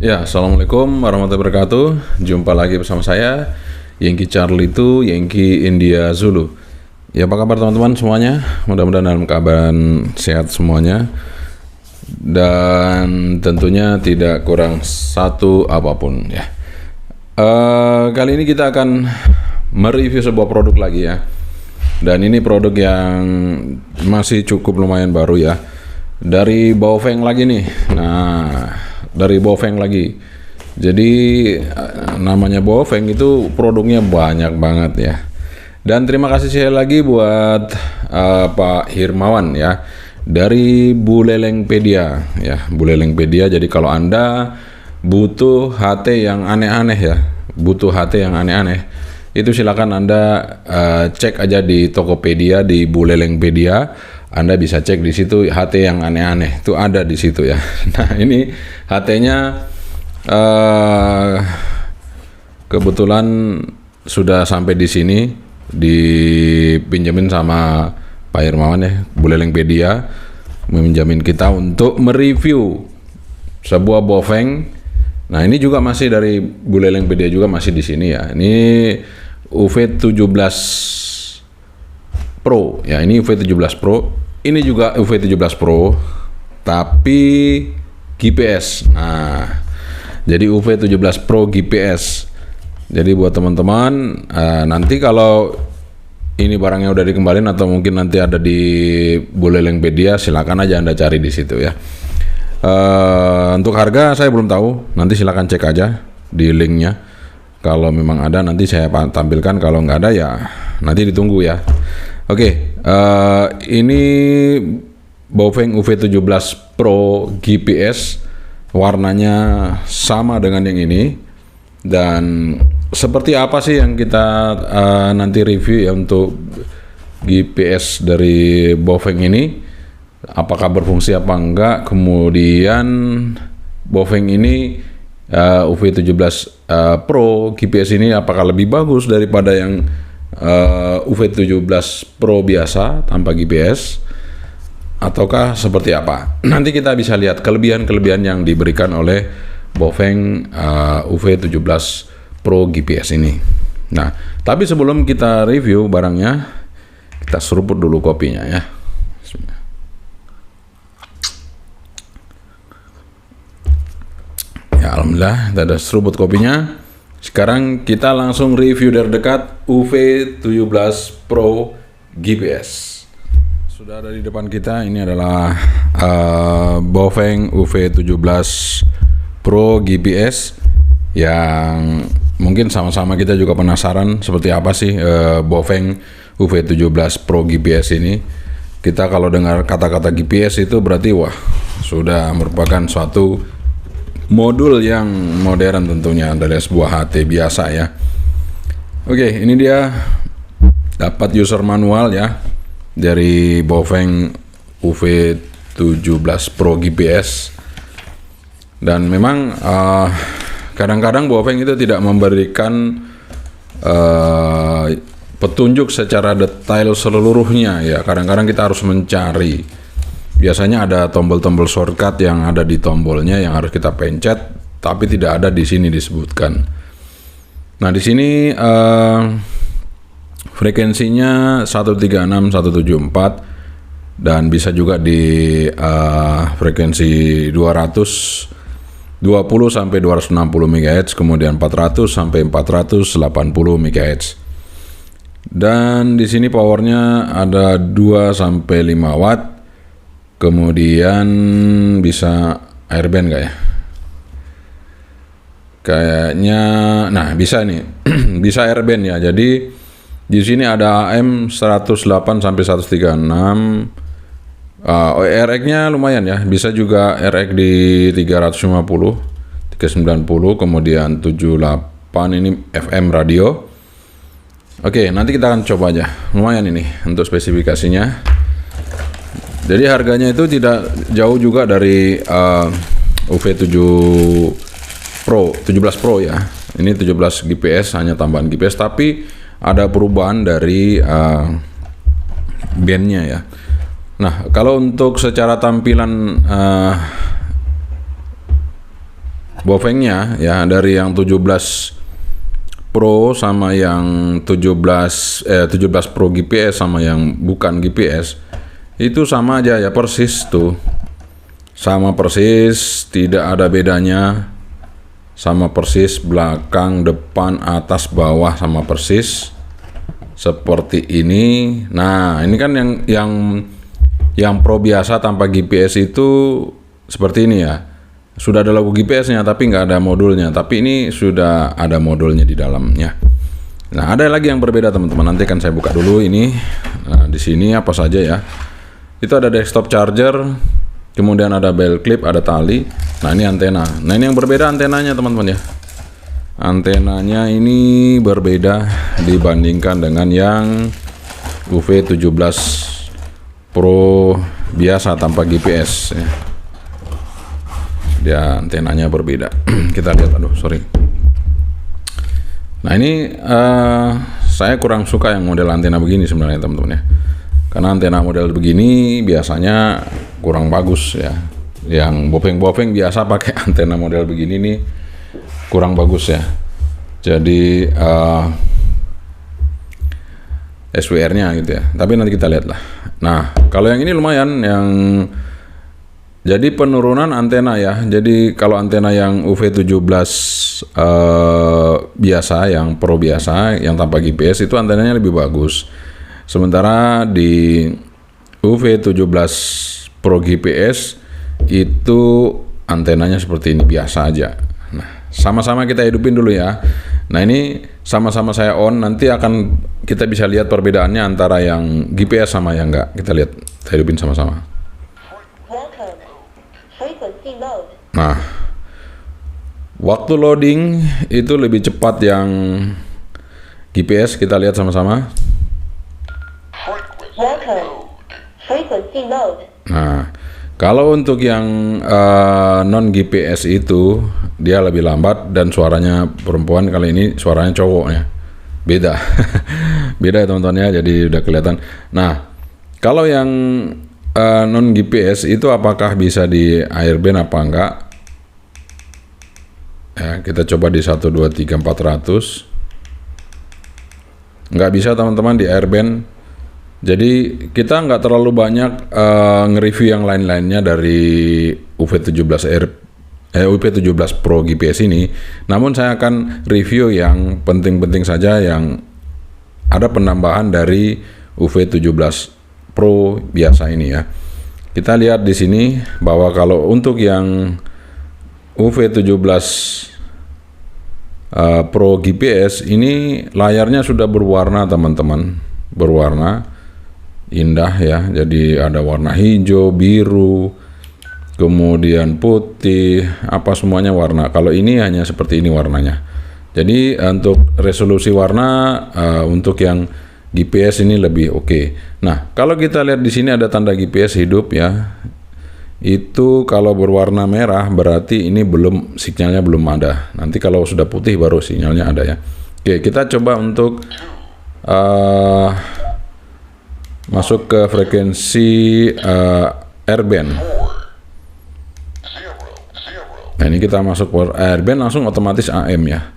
Ya, assalamualaikum warahmatullahi wabarakatuh. Jumpa lagi bersama saya, Yankee Charlie itu Yankee India Zulu. Ya, apa kabar teman-teman semuanya? Mudah-mudahan dalam keadaan sehat semuanya. Dan tentunya tidak kurang satu apapun ya. Kali ini kita akan mereview sebuah produk lagi ya. Dan ini produk yang masih cukup lumayan baru ya. Dari Baofeng lagi nih. Nah, dari Baofeng lagi. Jadi namanya Baofeng itu produknya banyak banget ya. Dan terima kasih sekali lagi buat Pak Hirmawan ya dari Bulelengpedia ya, Bulelengpedia. Jadi kalau Anda butuh HT yang aneh-aneh ya, itu silakan Anda cek aja di Tokopedia, di Bulelengpedia. Anda bisa cek di situ HT yang aneh-aneh itu ada di situ ya. Nah, ini HT-nya kebetulan sudah sampai di sini, dipinjemin sama Pak Hirmawan ya, Bulelengpedia meminjamin kita untuk mereview sebuah Baofeng. Nah, ini juga masih dari Bulelengpedia juga masih di sini ya. Ini UV17 Pro ya, ini UV17 Pro. Ini juga UV17 Pro tapi GPS. Nah, jadi UV17 Pro GPS. Jadi buat teman-teman nanti kalau ini barangnya udah dikembalin atau mungkin nanti ada di Bulelengpedia, silakan aja Anda cari di situ ya. Untuk harga saya belum tahu, nanti silakan cek aja di linknya. Kalau memang ada nanti saya tampilkan, kalau nggak ada ya nanti ditunggu ya. Oke, ini Baofeng UV17 Pro GPS, warnanya sama dengan yang ini. Dan seperti apa sih yang kita nanti review ya untuk GPS dari Baofeng ini? Apakah berfungsi apa enggak? Kemudian Baofeng ini UV17 Pro GPS ini apakah lebih bagus daripada yang UV17 Pro biasa tanpa GPS, ataukah seperti apa? Nanti kita bisa lihat kelebihan-kelebihan yang diberikan oleh Baofeng UV17 Pro GPS ini. Nah, tapi sebelum kita review barangnya, kita seruput dulu kopinya ya. Ya, alhamdulillah kita ada seruput kopinya. Sekarang kita langsung review dari dekat UV17 Pro GPS. Sudah ada di depan kita, ini adalah Baofeng UV17 Pro GPS yang mungkin sama-sama kita juga penasaran seperti apa sih Baofeng UV17 Pro GPS ini. Kita kalau dengar kata-kata GPS itu berarti wah, sudah merupakan suatu modul yang modern tentunya dari sebuah HT biasa ya. Oke, ini dia dapat user manual ya dari Baofeng UV17 Pro GPS. Dan memang kadang-kadang Baofeng itu tidak memberikan petunjuk secara detail seluruhnya ya. Kadang-kadang kita harus mencari. Biasanya ada tombol-tombol shortcut yang ada di tombolnya yang harus kita pencet, tapi tidak ada di sini disebutkan. Nah, di sini frekuensinya 136 174 dan bisa juga di frekuensi 220 sampai 260 MHz, kemudian 400 sampai 480 MHz. Dan di sini powernya ada 2 sampai 5 watt. Kemudian bisa airband nggak ya? Kayaknya, nah bisa nih, bisa airband ya. Jadi di sini ada AM 108 sampai 136. RX-nya lumayan ya. Bisa juga RX di 350, 390, kemudian 78 ini FM radio. Oke, nanti kita akan coba aja. Lumayan ini untuk spesifikasinya. Jadi harganya itu tidak jauh juga dari UV17 Pro ya. Ini 17 GPS, hanya tambahan GPS, tapi ada perubahan dari bandnya ya. Nah, kalau untuk secara tampilan bofengnya ya, dari yang 17 Pro sama yang 17 Pro GPS sama yang bukan GPS itu sama aja ya, persis tuh. Sama persis, tidak ada bedanya. Sama persis, belakang, depan, atas, bawah sama persis. Seperti ini. Nah, ini kan yang Pro biasa tanpa GPS itu seperti ini ya. Sudah ada logo GPS-nya tapi nggak ada modulnya. Tapi ini sudah ada modulnya di dalamnya. Nah, ada lagi yang berbeda teman-teman. Nanti kan saya buka dulu ini. Nah, di sini apa saja ya? Itu ada desktop charger, kemudian ada belt clip, ada tali. Nah, ini antena. Nah, ini yang berbeda antenanya teman-teman ya. Antenanya ini berbeda dibandingkan dengan yang UV17 Pro biasa tanpa GPS ya. Dia antenanya berbeda. Kita lihat, sorry. Nah, ini saya kurang suka yang model antena begini sebenarnya teman-teman ya. Karena antena model begini biasanya kurang bagus ya. Yang bopeng-bopeng biasa pakai antena model begini nih kurang bagus ya. Jadi SWR-nya gitu ya. Tapi nanti kita lihat lah. Nah, kalau yang ini lumayan, yang jadi penurunan antena ya. Jadi kalau antena yang UV17 biasa, yang Pro biasa, yang tanpa GPS itu antenanya lebih bagus. Sementara di UV17 Pro GPS itu antenanya seperti ini, biasa aja. Nah, sama-sama kita hidupin dulu ya. Nah, ini sama-sama saya on, nanti akan kita bisa lihat perbedaannya antara yang GPS sama yang enggak. Kita lihat, kita hidupin sama-sama. Nah, waktu loading itu lebih cepat yang GPS, kita lihat sama-sama. Nah, kalau untuk yang non GPS itu dia lebih lambat dan suaranya perempuan, kali ini suaranya cowok ya. Beda. Beda ya teman-teman ya, jadi udah kelihatan. Nah, kalau yang non GPS itu apakah bisa di airband apa enggak? Ya, kita coba di 1 2 3 400. Nggak bisa teman-teman di airband. Jadi kita nggak terlalu banyak nge-review yang lain-lainnya dari UV17 Pro GPS ini. Namun saya akan review yang penting-penting saja yang ada penambahan dari UV17 Pro biasa ini ya. Kita lihat di sini bahwa kalau untuk yang UV17 Pro GPS ini layarnya sudah berwarna teman-teman, berwarna indah ya. Jadi ada warna hijau, biru, kemudian putih, apa semuanya warna. Kalau ini hanya seperti ini warnanya. Jadi untuk resolusi warna untuk yang GPS ini lebih oke. Nah, kalau kita lihat di sini ada tanda GPS hidup ya. Itu kalau berwarna merah berarti ini belum, sinyalnya belum ada. Nanti kalau sudah putih baru sinyalnya ada ya. Oke, kita coba untuk masuk ke frekuensi airband. Nah, ini kita masuk ke airband langsung otomatis AM ya.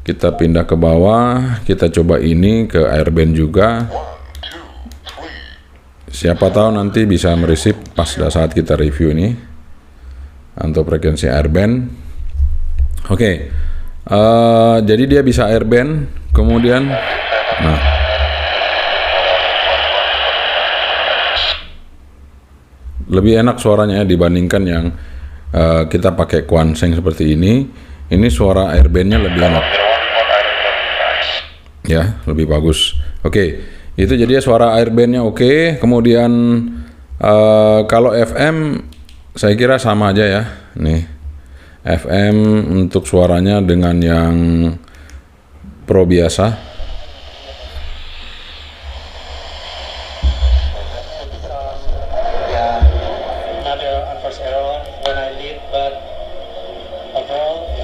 Kita pindah ke bawah, kita coba ini ke airband juga. Siapa tahu nanti bisa meresip pas saat kita review ini untuk frekuensi airband. Oke, jadi dia bisa airband, kemudian, nah, lebih enak suaranya dibandingkan yang kita pakai Quanseng seperti ini. Ini suara airbandnya lebih enak, ya, lebih bagus. Oke. Itu jadi suara airbandnya oke. Kemudian kalau FM saya kira sama aja ya. Nih FM untuk suaranya dengan yang Pro biasa.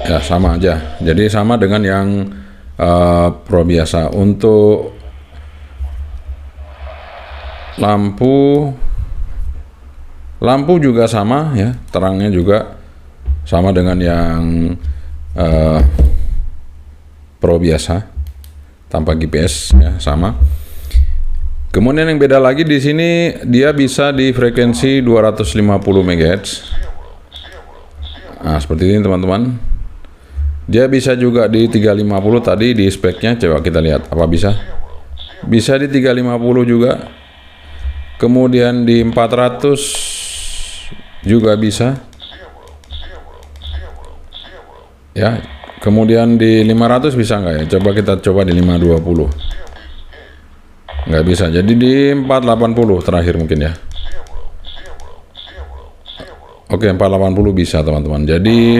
Ya sama aja. Jadi sama dengan yang Pro biasa. Untuk lampu juga sama ya, terangnya juga sama dengan yang Pro biasa tanpa GPS ya, sama. Kemudian yang beda lagi di sini, dia bisa di frekuensi 250 MHz. Nah, seperti ini teman-teman. Dia bisa juga di 350 tadi di speknya, coba kita lihat apa bisa. Bisa di 350 juga. Kemudian di 400 juga bisa. Ya, kemudian di 500 bisa nggak ya? Coba kita coba di 520. Nggak bisa, jadi di 480 terakhir mungkin ya. Oke, 480 bisa teman-teman. Jadi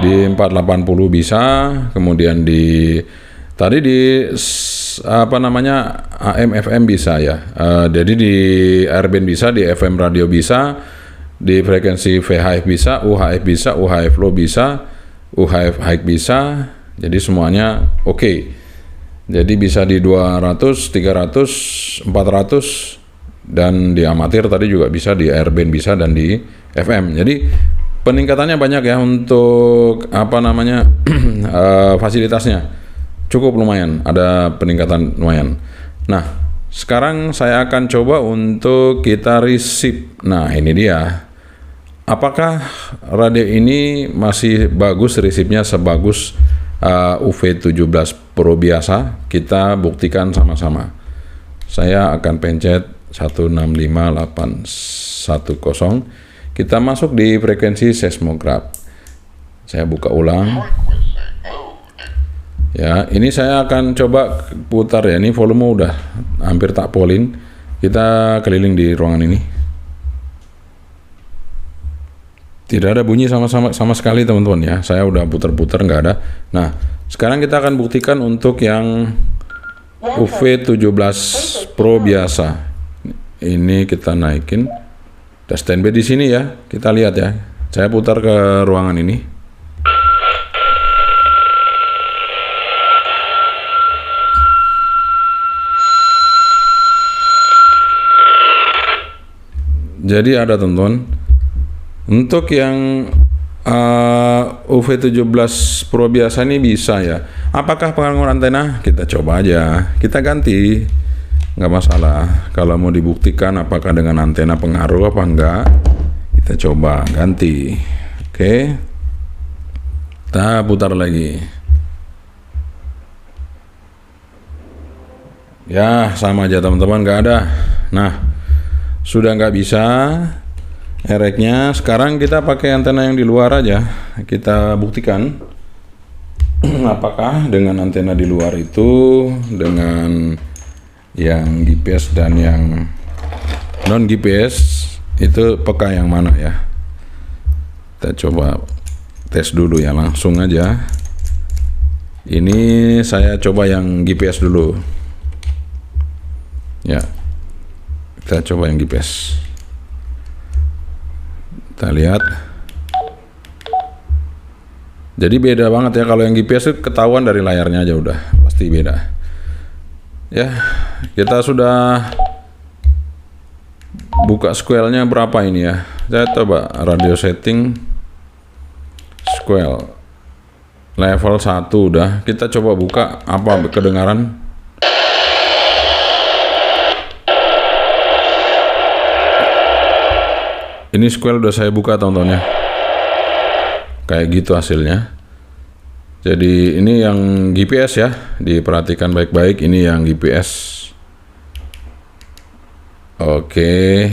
di 480 bisa, kemudian di tadi di apa namanya AM FM bisa ya. Jadi di airband bisa, di FM radio bisa, di frekuensi VHF bisa, UHF bisa, UHF low bisa, UHF high bisa. Jadi semuanya oke. Jadi bisa di 200, 300, 400, dan di amatir tadi juga bisa, di airband bisa, dan di FM. Jadi peningkatannya banyak ya untuk apa namanya fasilitasnya. Cukup lumayan, ada peningkatan lumayan. Nah, sekarang saya akan coba untuk kita receive. Nah, ini dia. Apakah radio ini masih bagus receive-nya sebagus UV17 Pro biasa? Kita buktikan sama-sama. Saya akan pencet 165810. Kita masuk di frekuensi seismograf. Saya buka ulang. Ya, ini saya akan coba putar ya. Ini volume udah hampir tak polin. Kita keliling di ruangan ini. Tidak ada bunyi sama sekali teman-teman ya. Saya udah putar-putar nggak ada. Nah, sekarang kita akan buktikan untuk yang UV17 Pro biasa. Ini kita naikin. Udah standby di sini ya. Kita lihat ya. Saya putar ke ruangan ini. Jadi ada teman-teman. Untuk yang UV17 Pro biasa ini bisa ya. Apakah pengaruh antena? Kita coba aja. Kita ganti. Nggak masalah. Kalau mau dibuktikan apakah dengan antena pengaruh apa enggak, kita coba ganti. Oke. Kita putar lagi. Ya, sama aja teman-teman, nggak ada. Nah, sudah nggak bisa ereknya. Sekarang kita pakai antena yang di luar aja. Kita buktikan apakah dengan antena di luar itu dengan yang GPS dan yang non GPS itu peka yang mana ya. Kita coba tes dulu ya, langsung aja. Ini saya coba yang GPS dulu ya. Kita coba yang GPS. Kita lihat. Jadi beda banget ya, kalau yang GPS itu ketahuan dari layarnya aja udah pasti beda. Ya, kita sudah buka squelnya berapa ini ya. Saya coba radio setting squel level 1 udah. Kita coba buka apa kedengaran. Ini squel udah saya buka teman-teman ya. Kayak gitu hasilnya. Jadi ini yang GPS ya, diperhatikan baik-baik. Ini yang GPS. Oke.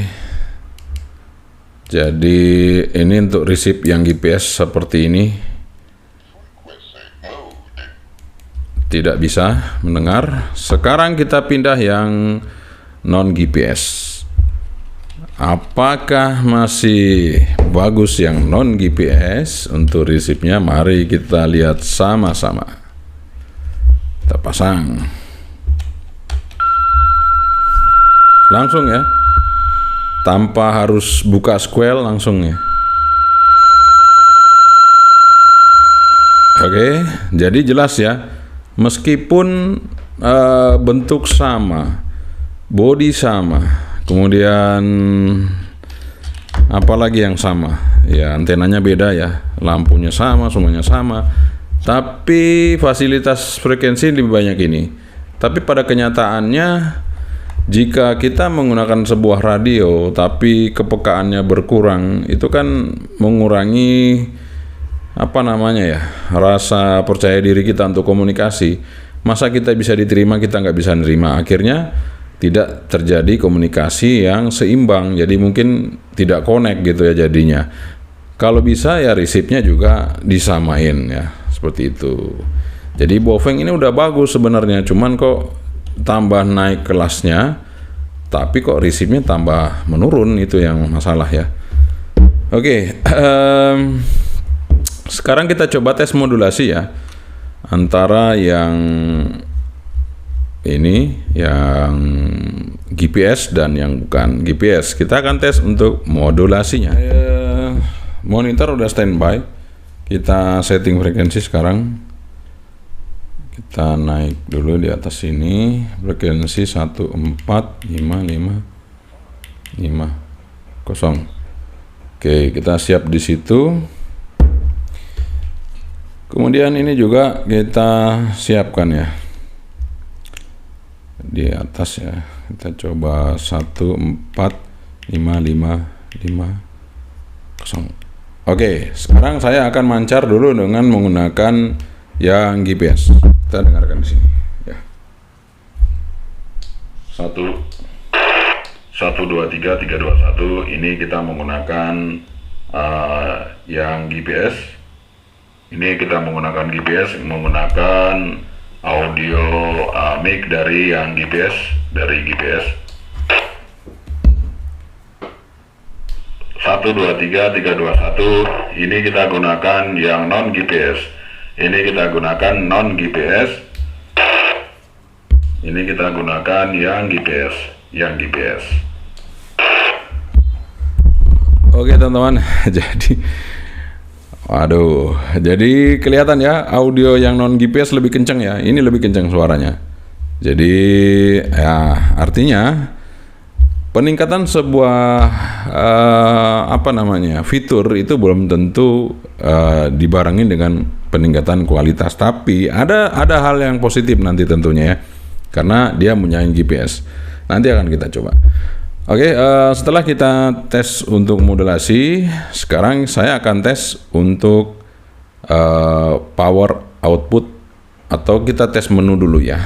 Jadi ini untuk receive yang GPS seperti ini. Tidak bisa mendengar. Sekarang kita pindah yang non GPS. Apakah masih bagus yang non GPS untuk receive-nya? Mari kita lihat sama-sama. Kita pasang. Langsung ya. Tanpa harus buka squel, langsung ya. Oke, jadi jelas ya. Meskipun bentuk sama, body sama, kemudian apalagi yang sama ya, antenanya beda ya, lampunya sama, semuanya sama, tapi fasilitas frekuensi lebih banyak ini. Tapi pada kenyataannya, jika kita menggunakan sebuah radio tapi kepekaannya berkurang, itu kan mengurangi rasa percaya diri kita untuk komunikasi. Masa kita bisa diterima, kita nggak bisa nerima, akhirnya tidak terjadi komunikasi yang seimbang, jadi mungkin tidak connect gitu ya jadinya. Kalau bisa ya resipnya juga disamain ya, seperti itu. Jadi Baofeng ini udah bagus sebenarnya, cuman kok tambah naik kelasnya, tapi kok resipnya tambah menurun, itu yang masalah ya. Oke, sekarang kita coba tes modulasi ya, antara yang ini, yang GPS dan yang bukan GPS. Kita akan tes untuk modulasinya. Monitor udah standby. Kita setting frekuensi sekarang. Kita naik dulu di atas sini. Frekuensi 1455550. Oke, kita siap di situ. Kemudian ini juga kita siapkan ya. Di atas ya, kita coba 1455550. Oke, sekarang saya akan mancar dulu dengan menggunakan yang GPS. Kita dengarkan di sini ya. 1123321 ini kita menggunakan yang GPS. Ini kita menggunakan GPS, menggunakan audio mic dari yang GPS, dari GPS. 1233321 ini kita gunakan yang non GPS. Ini kita gunakan non GPS. Ini kita gunakan yang GPS, yang GPS. Oke teman-teman, jadi kelihatan ya, audio yang non GPS lebih kencang ya. Ini lebih kencang suaranya. Jadi ya artinya peningkatan sebuah fitur itu belum tentu dibarengin dengan peningkatan kualitas. Tapi ada hal yang positif nanti tentunya ya, karena dia punya GPS. Nanti akan kita coba. Oke, setelah kita tes untuk modulasi, sekarang saya akan tes untuk power output, atau kita tes menu dulu ya.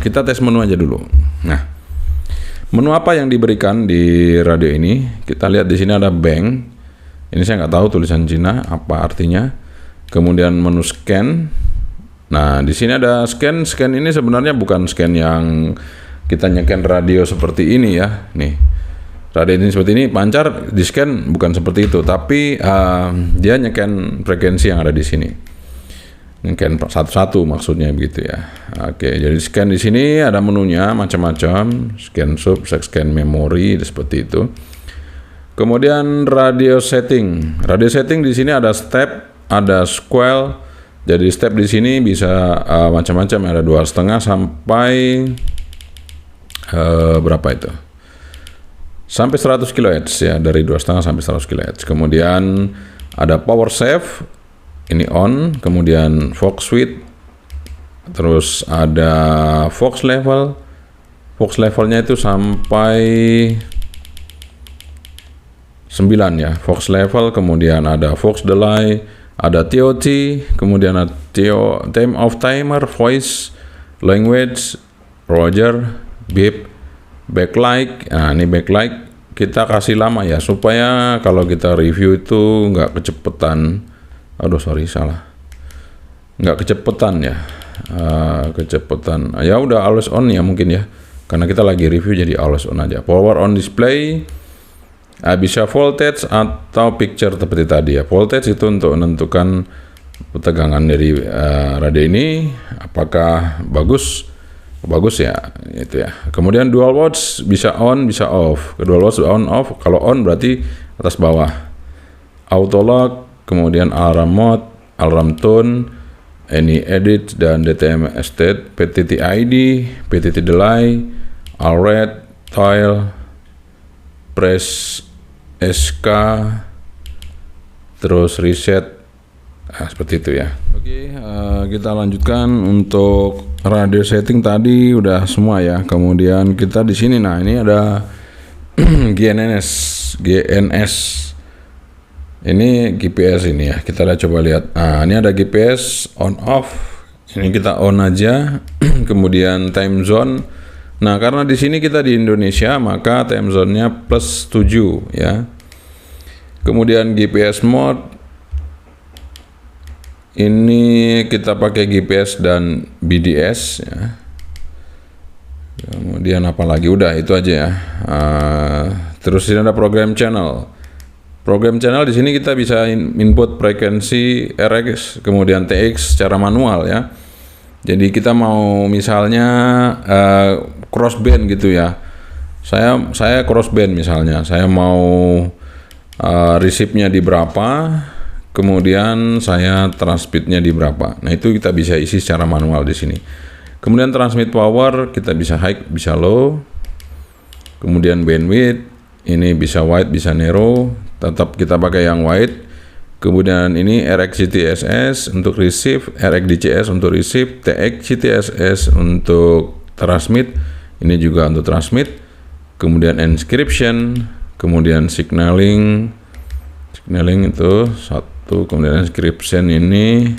Kita tes menu aja dulu. Nah, menu apa yang diberikan di radio ini? Kita lihat di sini ada bank. Ini saya nggak tahu tulisan Cina apa artinya. Kemudian menu scan. Nah, di sini ada scan. Scan ini sebenarnya bukan scan yang kita nyeken radio seperti ini ya. Nih, radio ini seperti ini, pancar di scan bukan seperti itu, tapi dia nyeken frekuensi yang ada di sini. Nyeken satu-satu maksudnya begitu ya. Oke, jadi scan di sini ada menunya macam-macam, scan sub, scan memori, seperti itu. Kemudian radio setting. Radio setting di sini ada step, ada square. Jadi step di sini bisa macam-macam, ada 2,5 sampai berapa itu? Sampai 100 kHz ya, dari 2,5 sampai 100 kHz. Kemudian ada power save, ini on, kemudian Fox switch, terus ada Fox level. Fox levelnya itu sampai 9 ya, Fox level. Kemudian ada Fox delay, ada TOT, kemudian ada time of timer, voice, language, Roger, beep, backlight. Nah, ini backlight kita kasih lama ya, supaya kalau kita review itu nggak kecepetan. Nggak kecepetan ya, ya udah always on ya mungkin ya, karena kita lagi review jadi always on aja. Power on display, bisa voltage atau picture seperti tadi ya. Voltage itu untuk menentukan tegangan dari radio ini apakah bagus ya, itu ya. Kemudian dual watch bisa on bisa off. Dual watch on off, kalau on berarti atas bawah. Auto lock, kemudian alarm mode, alarm tone, any edit dan DTM state, PTT ID, PTT delay, all red, tile, press SK, terus reset Nah, seperti itu ya. Oke, kita lanjutkan untuk radio setting tadi udah semua ya. Kemudian kita di sini, nah ini ada GNS. Ini GPS ini ya. Kita coba lihat. Nah, ini ada GPS on off. Ini kita on aja. Kemudian time zone. Nah, karena di sini kita di Indonesia, maka time zone-nya +7 ya. Kemudian GPS mode. Ini kita pakai GPS dan BDS ya. Kemudian apa lagi? Udah itu aja ya. Terus ini ada program channel. Program channel di sini kita bisa input frekuensi RX kemudian TX secara manual ya. Jadi kita mau misalnya crossband gitu ya. Saya crossband misalnya. Saya mau receive-nya di berapa, kemudian saya transmit-nya di berapa. Nah, itu kita bisa isi secara manual di sini. Kemudian transmit power kita bisa high, bisa low. Kemudian bandwidth ini bisa wide, bisa narrow. Tetap kita pakai yang wide. Kemudian ini RxGTSS untuk receive, RxDCS untuk receive, TxGTSS untuk transmit. Ini juga untuk transmit. Kemudian encryption, kemudian signaling itu satu, kemudian encryption ini.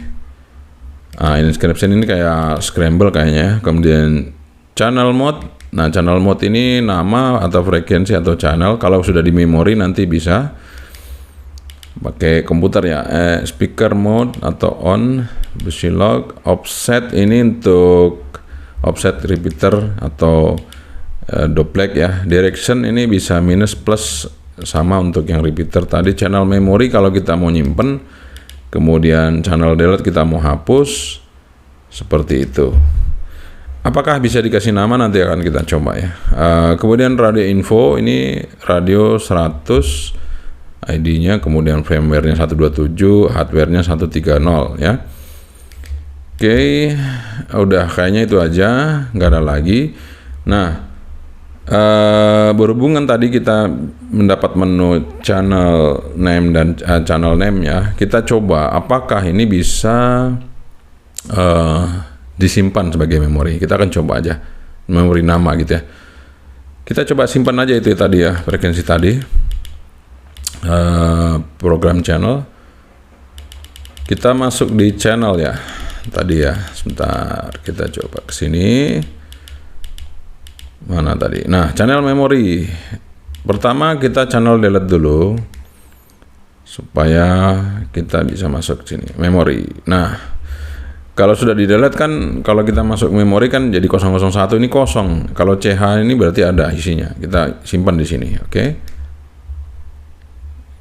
Encryption ini kayak scramble kayaknya. Kemudian channel mode. Nah, channel mode ini nama atau frekuensi atau channel. Kalau sudah di memori nanti bisa pakai komputer ya. Speaker mode atau on, busy log, offset ini untuk offset repeater atau duplex ya. Direction ini bisa minus plus sama untuk yang repeater tadi. Channel memory kalau kita mau nyimpen, kemudian channel delete kita mau hapus, seperti itu. Apakah bisa dikasih nama, nanti akan kita coba ya. Kemudian radio info ini radio 100 ID-nya, kemudian firmware-nya 127, hardware-nya 130 ya. Oke, udah kayaknya itu aja, nggak ada lagi. Nah, berhubungan tadi kita mendapat menu channel name dan channel name ya. Kita coba apakah ini bisa disimpan sebagai memori. Kita akan coba aja memori nama gitu ya. Kita coba simpan aja itu tadi ya, frekuensi tadi. Program channel, kita masuk di channel ya tadi ya. Sebentar, kita coba ke sini. Mana tadi? Nah, channel memori. Pertama kita channel delete dulu supaya kita bisa masuk ke sini memori. Nah, kalau sudah di delete kan, kalau kita masuk memori kan jadi 001 ini kosong. Kalau CH ini berarti ada isinya. Kita simpan di sini, oke?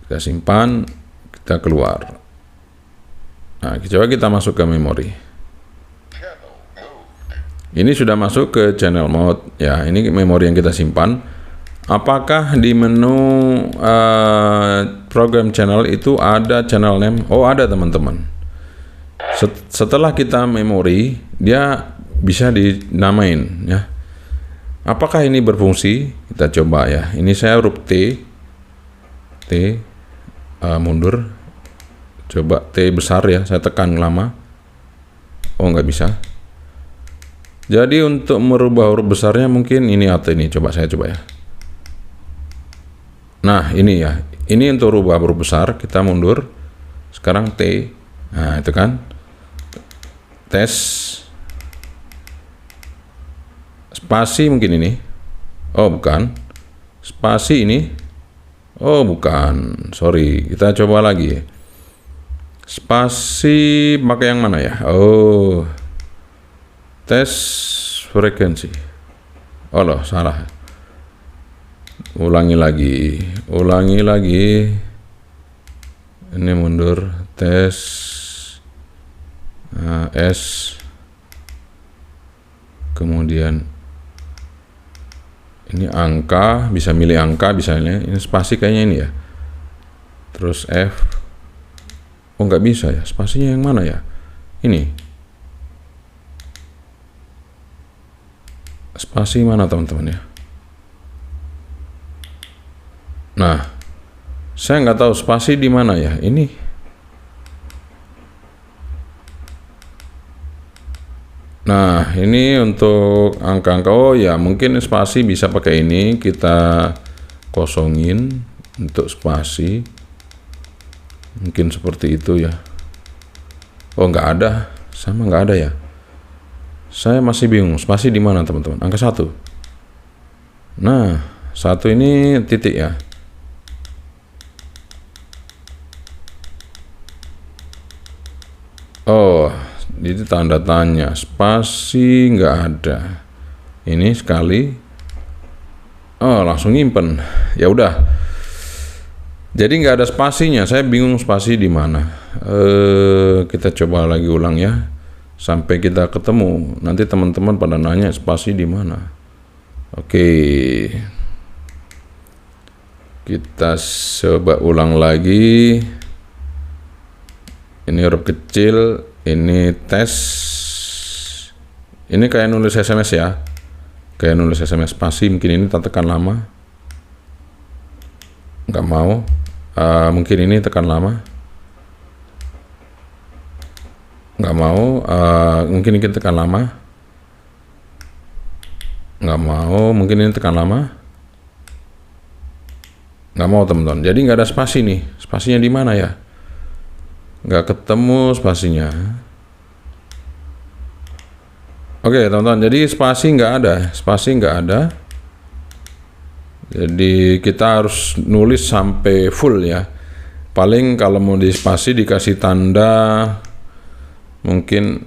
Kita simpan, kita keluar. Nah, coba kita masuk ke memori. Ini sudah masuk ke channel mode ya. Ini memori yang kita simpan. Apakah di menu program channel itu ada channel name? Oh, ada teman-teman. Setelah kita memori, dia bisa dinamain ya. Apakah ini berfungsi? Kita coba ya. Ini saya huruf T mundur. Coba T besar ya, saya tekan lama. Oh, nggak bisa. Jadi untuk merubah huruf besarnya mungkin ini atau ini. Saya coba ya. Nah, ini ya. Ini untuk rubah huruf besar, kita mundur. Sekarang T. Nah, itu kan. Tes. Spasi mungkin ini. Oh, bukan. Spasi ini. Oh, bukan. Sorry, kita coba lagi. Spasi pakai yang mana ya? Oh. Tes frekuensi. Oh loh, salah. Ulangi lagi. Ini mundur. Tes. S. Kemudian ini angka, bisa milih angka, misalnya ini spasi kayaknya ini ya. Terus F. Oh, nggak bisa ya, spasinya yang mana ya? Ini spasi mana teman-teman ya? Nah, saya nggak tahu spasi di mana ya. Ini Nah, ini untuk angka-angka. Oh ya, mungkin spasi bisa pakai ini. Kita kosongin untuk spasi. Mungkin seperti itu ya. Oh, nggak ada. Sama nggak ada ya. Saya masih bingung. Spasi di mana, teman-teman? Angka 1. Nah, 1 ini titik ya. Oh, itu tanda tanya. Spasi nggak ada. Ini sekali. Oh, langsung nyimpen. Ya udah. Jadi nggak ada spasinya. Saya bingung spasi di mana. Kita coba lagi ulang ya. Sampai kita ketemu. Nanti teman-teman pada nanya spasi di mana. Oke. Kita coba ulang lagi. Ini huruf kecil, ini tes. Ini kayak nulis SMS ya. Kayak nulis SMS spasi, mungkin ini tekan lama. Nggak mau. Mungkin ini tekan lama. Nggak mau. Mungkin ini tekan lama. Nggak mau. Mungkin ini tekan lama. Nggak mau, teman-teman. Jadi nggak ada spasi nih. Spasinya di mana ya? Nggak ketemu spasinya. Oke, teman-teman, jadi spasi nggak ada. Jadi kita harus nulis sampai full ya. Paling kalau mau di spasi dikasih tanda, mungkin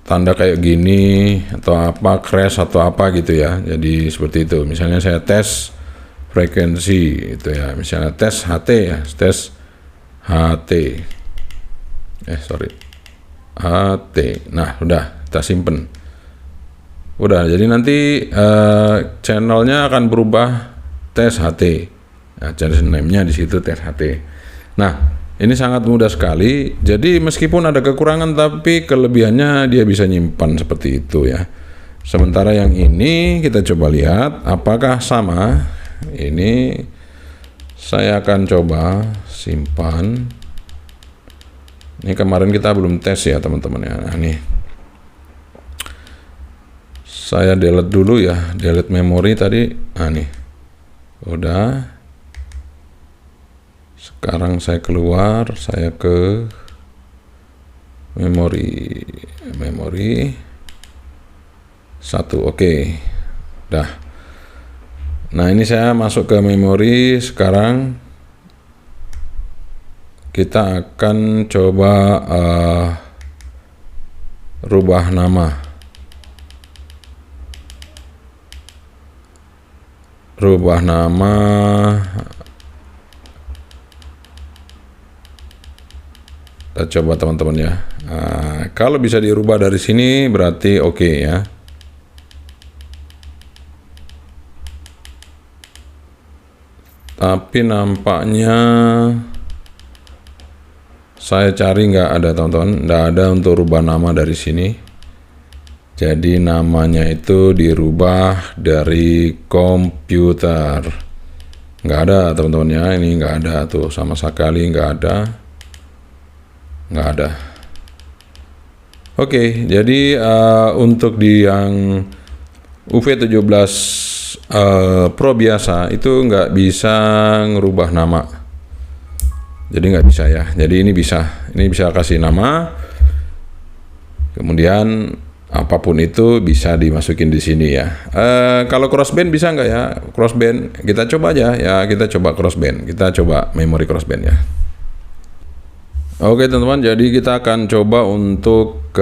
tanda kayak gini atau apa, crash atau apa gitu ya. Jadi seperti itu. Misalnya saya tes frekuensi itu ya. Misalnya tes HT ya, tes HT. HT. Nah, udah kita simpen. Udah, jadi nanti channelnya akan berubah tes HT. Nah, channel name-nya di situ tes HT. Nah, ini sangat mudah sekali. Jadi meskipun ada kekurangan, tapi kelebihannya dia bisa nyimpan seperti itu ya. Sementara yang ini kita coba lihat apakah sama. Ini saya akan coba simpan. Ini kemarin kita belum tes ya, teman-teman ya. Nah, nih. Saya delete dulu ya, delete memori tadi. Nah, nih. Udah. Sekarang saya keluar, saya ke memori 1. Oke. Dah. Nah, ini saya masuk ke memori sekarang. Kita akan coba rubah nama. Kita coba, teman-teman ya. Kalau bisa dirubah dari sini berarti oke ya. Tapi nampaknya saya cari nggak ada, teman-teman. Nggak ada untuk rubah nama dari sini. Jadi namanya itu dirubah dari komputer. Nggak ada, teman-teman ya. Ini nggak ada tuh, sama sekali nggak ada. Nggak ada. Oke, jadi untuk di yang UV17 Pro biasa itu nggak bisa ngerubah nama. Jadi nggak bisa ya. Jadi ini bisa kasih nama. Kemudian apapun itu bisa dimasukin di sini ya. Kalau crossband bisa nggak ya? Crossband kita coba aja ya. Kita coba crossband. Kita coba memori crossband ya. Oke, teman-teman. Jadi kita akan coba untuk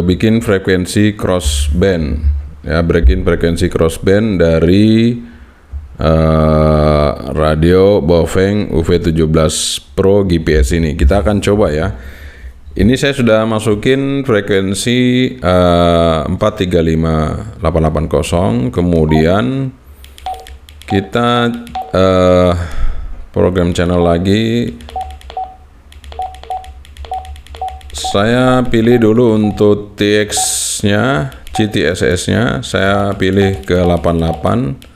bikin frekuensi crossband ya. Bikin frekuensi crossband dari radio Baofeng UV17 Pro GPS ini. Kita akan coba ya. Ini saya sudah masukin frekuensi 435880. Kemudian kita program channel lagi. Saya pilih dulu untuk TX-nya, CTSS-nya. Saya pilih ke 88.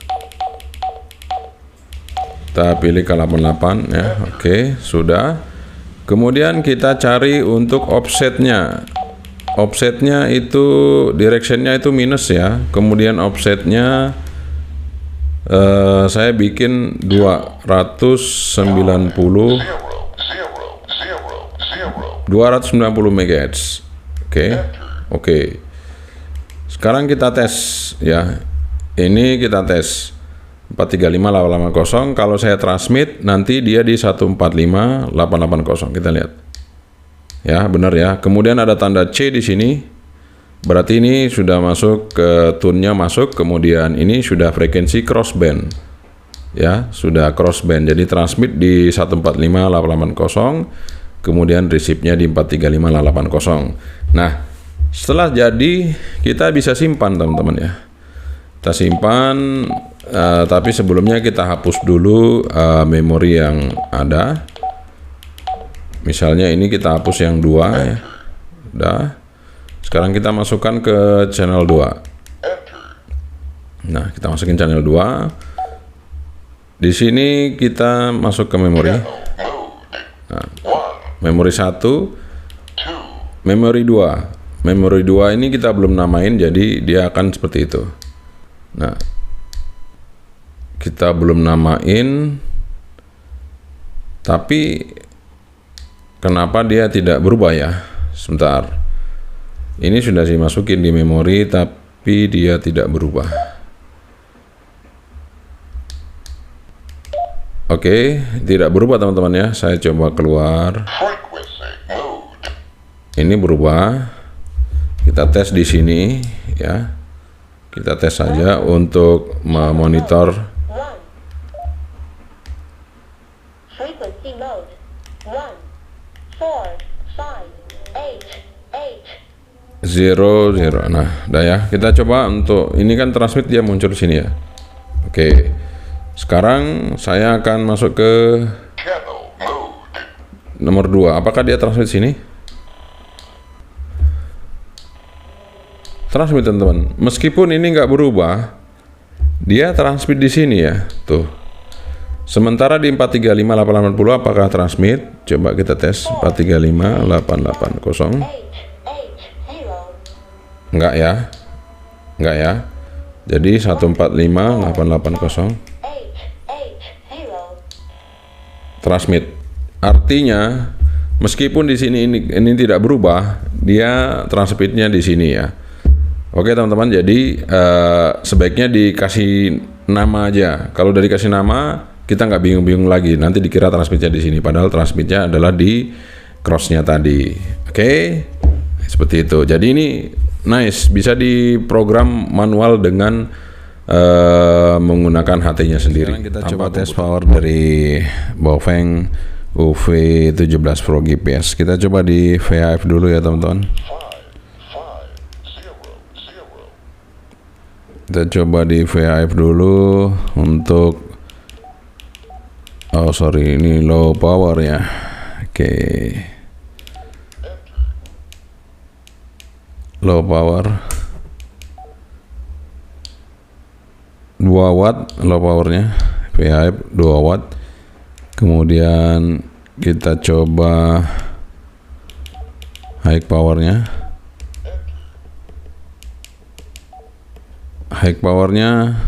Kita pilih ke 88 ya. Oke, sudah. Kemudian kita cari untuk offsetnya. offsetnya itu directionnya itu minus ya, kemudian offsetnya saya bikin 290 MHz. Oke. Sekarang kita tes ya. Ini kita tes 435.880. Kalau saya transmit nanti dia di 145.880. Kita lihat. Ya, benar ya. Kemudian ada tanda C di sini. Berarti ini sudah masuk ke tune-nya masuk, kemudian ini sudah frekuensi crossband. Ya, sudah crossband. Jadi transmit di 145.880, kemudian receive-nya di 435.880. Nah, setelah jadi kita bisa simpan teman-teman ya. Kita simpan, tapi sebelumnya kita hapus dulu memori yang ada. Misalnya ini kita hapus yang 2 ya. Udah. Sekarang kita masukkan ke channel 2. Nah, kita masukin channel 2. Di sini kita masuk ke memori. Nah, memori 1, memori 2. Memori 2 ini kita belum namain, jadi dia akan seperti itu. Nah, kita belum namain, tapi kenapa dia tidak berubah ya? Sebentar. Ini sudah saya masukin di memori, tapi dia tidak berubah. Oke, tidak berubah teman-teman ya. Saya coba keluar. Ini berubah. Kita tes di sini ya. Kita tes saja untuk memonitor. Frequency mode 1, 4, 5, 8, 0. Nah, udah ya. Kita coba untuk ini kan transmit dia muncul di sini ya. Oke. Sekarang saya akan masuk ke nomor 2. Apakah dia transmit sini? Transmit teman-teman. Meskipun ini nggak berubah, dia transmit di sini ya. Tuh. Sementara di 435.880 apakah transmit? Coba kita tes 435.880. Enggak ya. Enggak ya. Jadi 145.880 transmit. Artinya meskipun di sini ini tidak berubah, dia transmitnya di sini ya. Oke teman-teman, jadi sebaiknya dikasih nama aja. Kalau udah dikasih nama, kita nggak bingung-bingung lagi. Nanti dikira transmitnya di sini, padahal transmitnya adalah di crossnya tadi. Oke, seperti itu. Jadi ini nice, bisa diprogram manual dengan menggunakan HT-nya sendiri. Sekarang kita coba tes power dari Baofeng UV17 Pro GPS. Kita coba di VHF dulu ya teman-teman. Kita coba di VHF dulu untuk ini low power ya. Oke. Low power 2 watt low powernya, VHF 2 watt. Kemudian kita coba high powernya. High powernya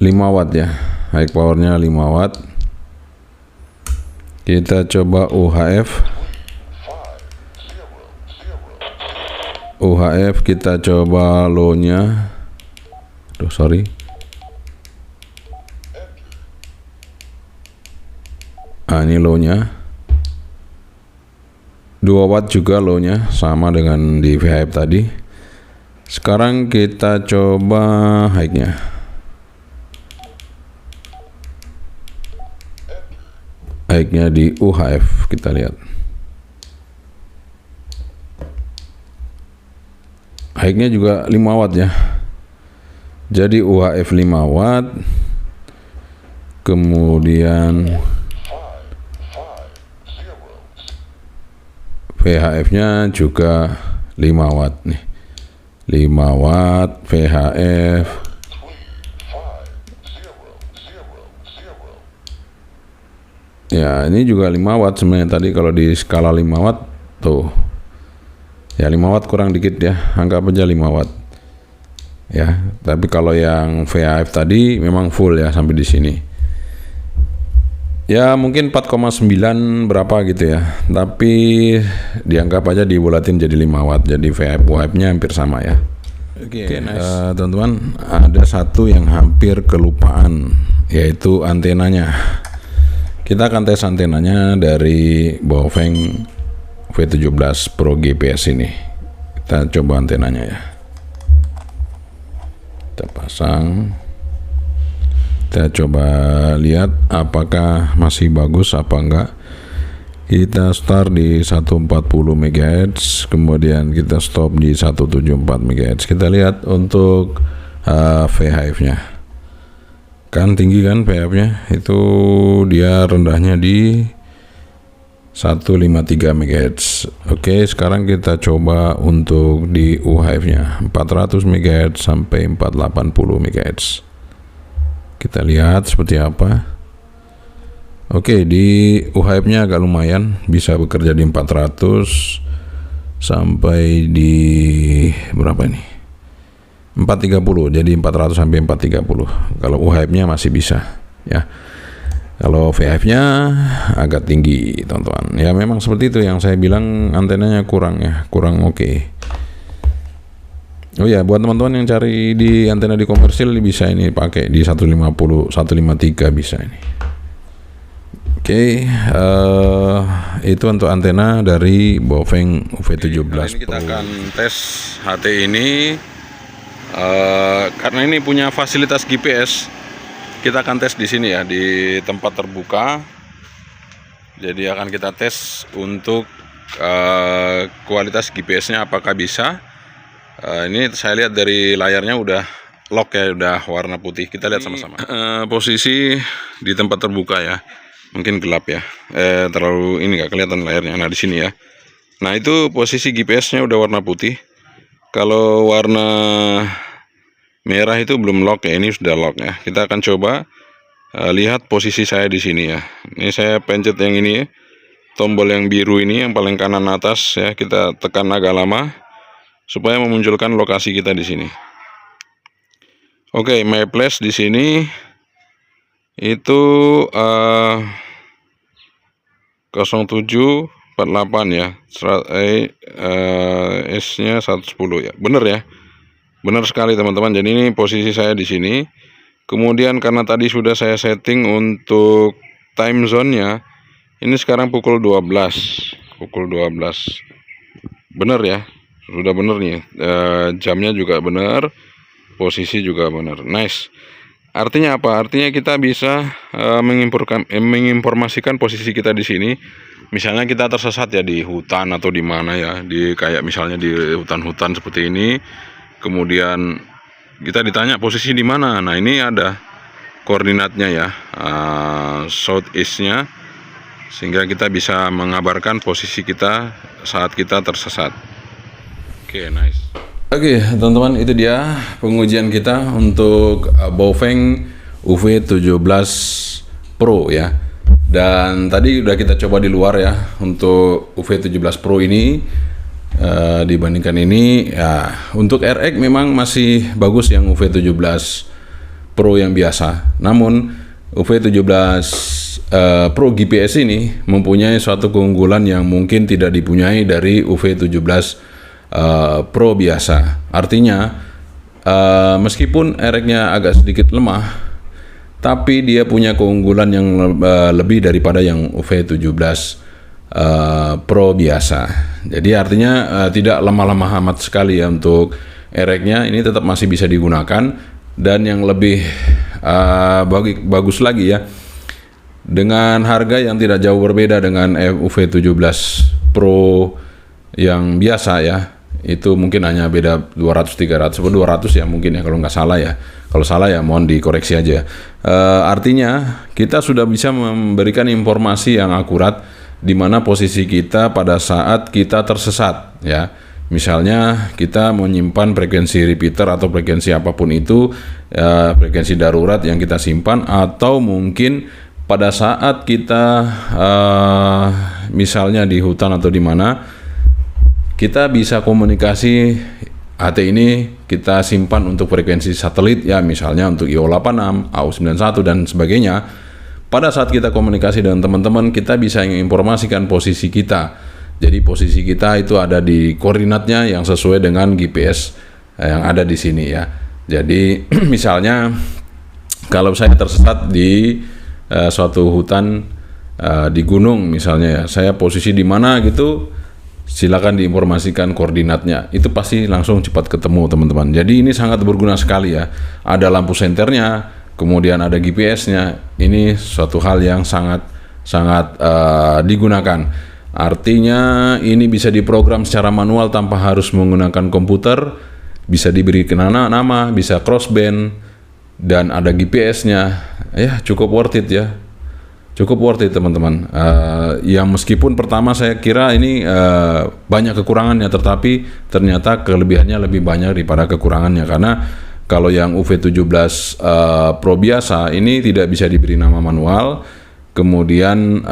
5 watt ya. High powernya 5 watt. Kita coba UHF. UHF kita coba low-nya. Sorry. Ini low-nya. 2 watt juga low-nya, sama dengan di VHF tadi. Sekarang kita coba high-nya. High-nya di UHF, kita lihat. High-nya juga 5 watt ya. Jadi UHF 5 watt. Kemudian VHF-nya juga 5 watt nih. 5 watt VHF. Ya, ini juga 5 watt sebenarnya tadi kalau di skala 5 watt tuh. Ya 5 watt kurang dikit ya, anggap aja 5 watt. Ya, tapi kalau yang VHF tadi memang full ya sampai di sini. Ya mungkin 4,9 berapa gitu ya. Tapi dianggap aja dibulatin jadi 5 watt. Jadi VHF-nya hampir sama ya. Oke, nice. Teman-teman, ada satu yang hampir kelupaan, yaitu antenanya. Kita akan tes antenanya dari Baofeng V17 Pro GPS ini. Kita coba antenanya ya. Kita pasang. Kita coba lihat apakah masih bagus apa enggak. Kita start di 140 MHz, kemudian kita stop di 174 MHz. Kita lihat untuk VHF-nya. Kan tinggi kan VHF-nya? Itu dia rendahnya di 153 MHz. Oke, sekarang kita coba untuk di UHF-nya 400 MHz sampai 480 MHz. Kita lihat seperti apa. Oke, di UHF-nya agak lumayan, bisa bekerja di 400 sampai di berapa ini? 430. Jadi 400 sampai 430. Kalau UHF-nya masih bisa ya. Kalau VHF-nya agak tinggi, teman-teman. Ya memang seperti itu yang saya bilang, antenanya kurang ya, kurang oke. Oh ya, buat teman-teman yang cari di antena di komersil bisa ini pakai di 150, 153 bisa ini. Oke, itu untuk antena dari Baofeng V17 Pro. Ini kita akan tes HT ini karena ini punya fasilitas GPS. Kita akan tes di sini ya, di tempat terbuka. Jadi akan kita tes untuk kualitas GPS-nya apakah bisa. Ini saya lihat dari layarnya udah lock ya, udah warna putih. Kita lihat sama-sama. Posisi di tempat terbuka ya, mungkin gelap ya. Terlalu ini nggak kelihatan layarnya. Nah di sini ya. Nah itu posisi GPS-nya udah warna putih. Kalau warna merah itu belum lock ya, ini sudah lock ya. Kita akan coba lihat posisi saya di sini ya. Ini saya pencet yang ini ya, tombol yang biru ini yang paling kanan atas ya. Kita tekan agak lama supaya memunculkan lokasi kita di sini. Oke, my place di sini itu 0748 ya. S-nya 110 ya. Bener ya. Benar sekali teman-teman. Jadi ini posisi saya di sini. Kemudian karena tadi sudah saya setting untuk time zone-nya, ini sekarang pukul 12. Pukul 12. Benar ya? Sudah benar nih. Jamnya juga benar. Posisi juga benar. Nice. Artinya apa? Artinya kita bisa menginformasikan posisi kita di sini. Misalnya kita tersesat ya di hutan atau di mana ya, di kayak misalnya di hutan-hutan seperti ini. Kemudian kita ditanya posisi di mana. Nah ini ada koordinatnya ya, southeast-nya, sehingga kita bisa mengabarkan posisi kita saat kita tersesat. Oke, nice. Oke, teman-teman, itu dia pengujian kita untuk Baofeng UV17 Pro ya. Dan tadi udah kita coba di luar ya untuk UV17 Pro ini. Dibandingkan ini ya, untuk RX memang masih bagus yang UV17 Pro yang biasa. Namun UV17 Pro GPS ini mempunyai suatu keunggulan yang mungkin tidak dipunyai dari UV17 Pro biasa. Artinya meskipun RX-nya agak sedikit lemah, tapi dia punya keunggulan yang lebih daripada yang UV17 Pro biasa. Jadi artinya tidak lemah-lemah amat sekali ya untuk RX-nya. Ini tetap masih bisa digunakan. Dan yang lebih bagus lagi ya, dengan harga yang tidak jauh berbeda dengan UV17 Pro yang biasa ya, itu mungkin hanya beda 200-300 atau 200 ya mungkin ya, kalau nggak salah ya. Kalau salah ya mohon dikoreksi aja. Artinya kita sudah bisa memberikan informasi yang akurat di mana posisi kita pada saat kita tersesat ya. Misalnya kita menyimpan frekuensi repeater atau frekuensi apapun itu, frekuensi darurat yang kita simpan, atau mungkin pada saat kita misalnya di hutan atau di mana, kita bisa komunikasi. HT ini kita simpan untuk frekuensi satelit ya, misalnya untuk IO86, AU91 dan sebagainya. Pada saat kita komunikasi dengan teman-teman, kita bisa menginformasikan posisi kita. Jadi posisi kita itu ada di koordinatnya yang sesuai dengan GPS yang ada di sini ya. Jadi misalnya kalau saya tersesat di suatu hutan di gunung misalnya ya, saya posisi di mana gitu, silakan diinformasikan koordinatnya. Itu pasti langsung cepat ketemu teman-teman. Jadi ini sangat berguna sekali ya. Ada lampu senternya, kemudian ada GPS-nya. Ini suatu hal yang sangat digunakan. Artinya ini bisa diprogram secara manual tanpa harus menggunakan komputer. Bisa diberi nama, bisa crossband, dan ada GPS-nya. Ya cukup worth it ya. Cukup worth it teman-teman. Yang meskipun pertama saya kira ini banyak kekurangannya, tetapi ternyata kelebihannya lebih banyak daripada kekurangannya. Karena kalau yang UV17 Pro biasa ini tidak bisa diberi nama manual. Kemudian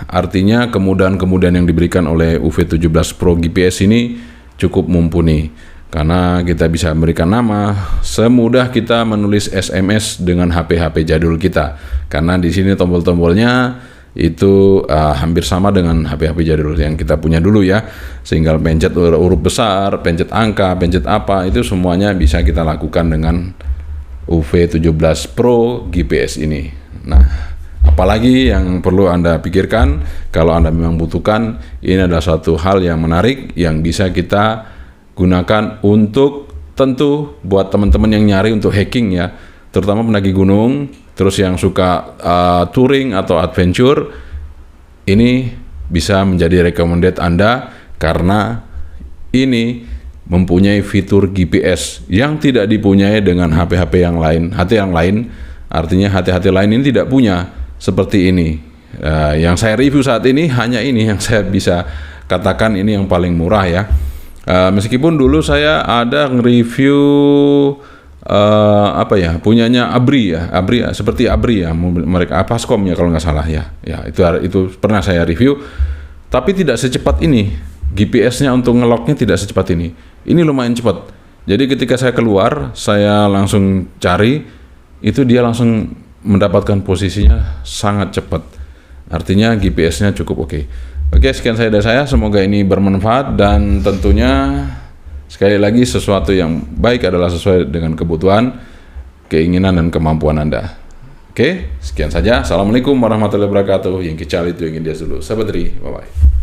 artinya kemudahan-kemudahan yang diberikan oleh UV17 Pro GPS ini cukup mumpuni. Karena kita bisa memberikan nama semudah kita menulis SMS dengan HP jadul kita. Karena di sini tombol-tombolnya itu hampir sama dengan HP jadul yang kita punya dulu ya. Sehingga pencet huruf besar, pencet angka, pencet apa, itu semuanya bisa kita lakukan dengan UV17 Pro GPS ini. Nah, apalagi yang perlu Anda pikirkan kalau Anda memang butuhkan, ini adalah suatu hal yang menarik yang bisa kita gunakan untuk tentu buat teman-teman yang nyari untuk hiking ya, terutama pendaki gunung, terus yang suka touring atau adventure, ini bisa menjadi recommended Anda karena ini mempunyai fitur GPS yang tidak dipunyai dengan HP yang lain. Artinya HT lain ini tidak punya seperti ini. Yang saya review saat ini hanya ini yang saya bisa katakan ini yang paling murah ya. Meskipun dulu saya ada nge-review punyanya Abri seperti Abri ya, mereka Pascom ya kalau nggak salah ya. Ya itu pernah saya review, tapi tidak secepat ini. GPS-nya untuk ngeloknya tidak secepat ini. Ini lumayan cepat. Jadi ketika saya keluar, saya langsung cari, itu dia langsung mendapatkan posisinya sangat cepat. Artinya GPS-nya cukup oke. Oke, sekian dari saya. Semoga ini bermanfaat dan tentunya sekali lagi sesuatu yang baik adalah sesuai dengan kebutuhan, keinginan dan kemampuan Anda. Oke, sekian saja. Assalamualaikum warahmatullahi wabarakatuh. Yang kecil itu yang dia dulu. Sahabat Dri, bye-bye.